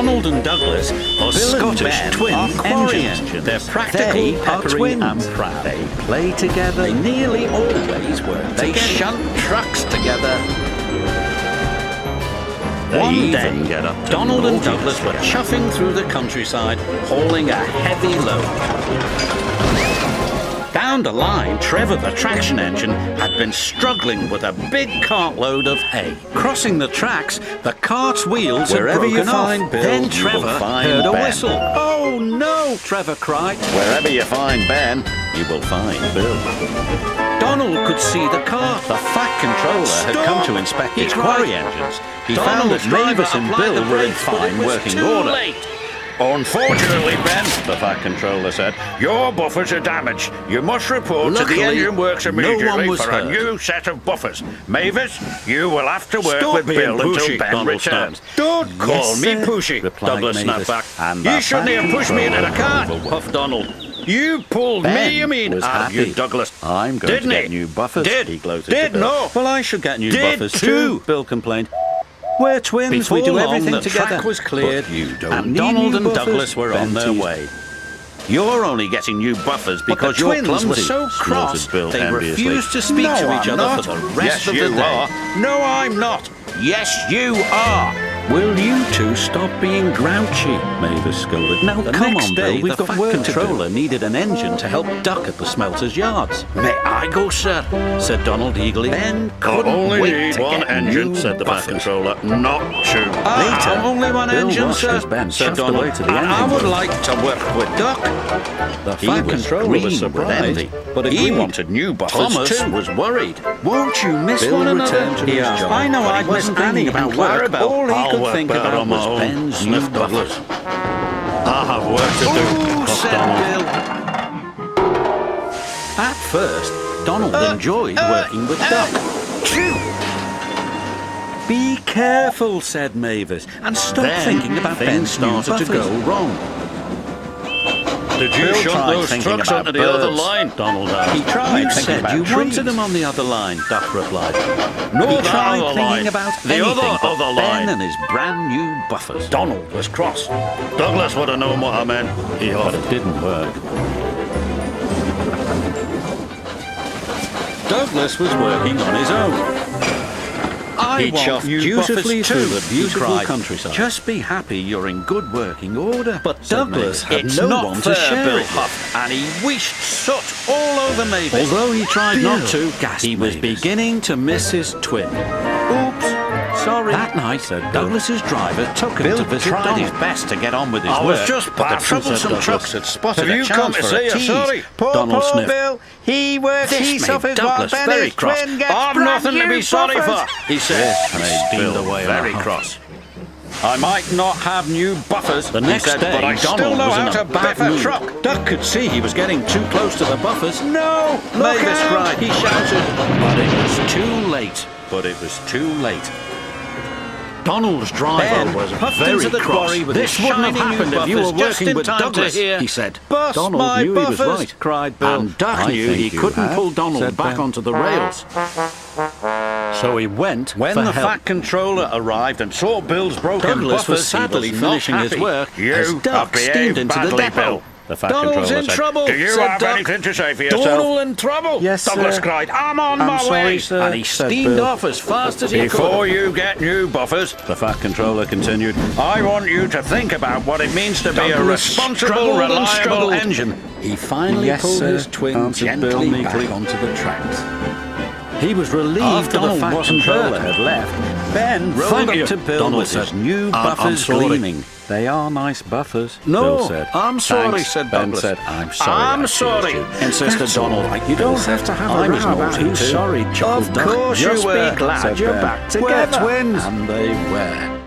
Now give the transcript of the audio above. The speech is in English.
Donald and Douglas are Scottish twin engines. They're practical, peppery and proud. They play together. They nearly always work They together. shunt trucks together. One They day, even get up to Donald and naughty Douglas were together. chuffing through the countryside, hauling a heavy load. Down the line, Trevor the traction engine had been struggling with a big cartload of hay. Crossing the tracks, the cart's wheels had Wherever you broken off. find Bill, Then you Trevor will find heard a Ben. whistle. "Oh no!" Trevor cried. Wherever you find Ben, you will find Bill. Donald could see the cart. The Fat Controller had come to inspect his quarry engines. He found that Mavis and Bill were in fine working order. Unfortunately, Ben, the Fat Controller said, your buffers are damaged. You must report to Luckily, the engine works no immediately one was for a hurt. new set of buffers. Mavis, you will have to work Stop with being Bill until pushy, Ben Donald returns. snapped. Don't call Yes, me sir, pushy, replied Douglas snapped Mavis, back. and the You shouldn't Fat have pushed me into the Controller cart, overworked. puffed Donald. You pulled Ben me, you mean, was out of you, happy. Douglas. I'm going Didn't to get he? new buffers, Did. he gloated Did, to Bill. no. Well, I should get new Did buffers too. Bill complained. We're twins, Before we do long, everything the together. track was cleared, But you don't and need Donald new and buffers, Douglas were on Ben their teased. way. You're only getting new buffers because the your twins twins were were so snorted cross Bill they enviously. refused to speak No, to each I'm other not. for the rest Yes, of the you day. are. No, I'm not. Yes, you are. Will you two stop being grouchy? Mavis scolded. Now, The come next on, day, Bill, we've the got Fat work to Controller do. needed an engine to help duck at the smelter's yards. "May I go, sir?" said Donald eagerly. Ben I couldn't only wait need to one get engine, new said the Fat buffers. Controller, not two. Later, only one Bill engine, watched sir, as Ben said shuffled Donald. away to the "And I engine would room. like to work with Duck." The He Fat was Controller green was with surprised, envy, but He agreed. wanted new buffers Thomas too. was worried. "Won't you miss Bill one another?" returned to he his asked. job, "I know but he I'd miss wasn't Annie thinking and about work. Clarabelle. All he I'll could work think better about on my was own. Ben's new Sniffed buffers. I have work to do. "Ooh," puffed said Donald. Bill. At first, Donald enjoyed working with Duck. "Be careful," said Mavis, "and stop Then thinking about things Ben's new started to buffers." go wrong. Did you Bill shunt tried those thinking trucks about onto the other birds. line? Donald asked. He tried. You thinking said about you trees. wanted him on the other line, Duck replied. No, He the tried other thinking line. about The anything but other Ben line. and his brand new buffers. Donald was cross. Douglas would have known what I meant. He But huffed. it didn't work. Douglas was working on his own. I He want chuffed new beautifully buffers through too, the he beautiful cried. countryside. Just be happy you're in good working order. But said Douglas Mavis. had It's no not one to fair, share Bill it with, huffed. and he wished soot all over Mavis. Although he tried Bill, not to, gasped he was Mavis. beginning to miss his twin. Oops, sorry. That night, said Bill. Douglas's driver took him Bill to visit tried Donald. his best to get on with his I work. was just but the past troublesome Douglas. trucks had spotted Have a you chance come to for see a us, tease. sorry? Donald sniffed. Bill, he works, This he made suffers Douglas while very Benny's cross. twin gets I've brand nothing to new be sorry buffers. for, he said. This and he made steamed Bill away very very cross. I might not have new buffers, The he next said, day, but I Donald still know was in how a to bad biff a mood. truck. Duck could see he was getting too close to the buffers. "No, Mavis out!" cried. He shouted, but it was too late. Donald's driver Ben was puffed very into the cross. quarry with This his wouldn't have shiny new happened if you were buffers just working in with time to Douglas, hear, he said. "Bust Donald my knew he was buffers!" right, cried Bill. And Duck I knew think he you couldn't have, pull Donald said back Ben. onto the rails. So he went When for the help. Fat Controller arrived and saw Bill's broken Douglas buffers, was he sadly not finishing his happy. work You as have Duck steamed behaved into the badly, depot. Bill. The Fat "Donald's Controller in said, trouble," "Do you said have Duck. anything to say for yourself?" "Donald in trouble?" Yes, Douglas sir. cried, "I'm on my sorry, way." sir, And he said steamed Bill. off as fast as he Before could. you get new buffers, the Fat Controller continued, I want you to think about what it means to be a Douglas responsible, struggled and reliable struggled. engine. He finally Yes, pulled sir, his twin answered Bill gently meekly. back onto the tracks. He was relieved After Donald the Fat wasn't Controller hurt. had left, Ben rolled Thank up you, to Bill Donald with his said. new I'm buffers sorry. gleaming. They are nice buffers, No, Bill said. I'm sorry, Thanks, said Ben Douglas. said, I'm sorry. I'm I cheated sorry, you." insisted That's all Donald. right. You don't have to have a I was row about naughty who's too. sorry, chuckled Of Duck. course you Just were, be glad said you're Ben. back We're together. twins. And they were.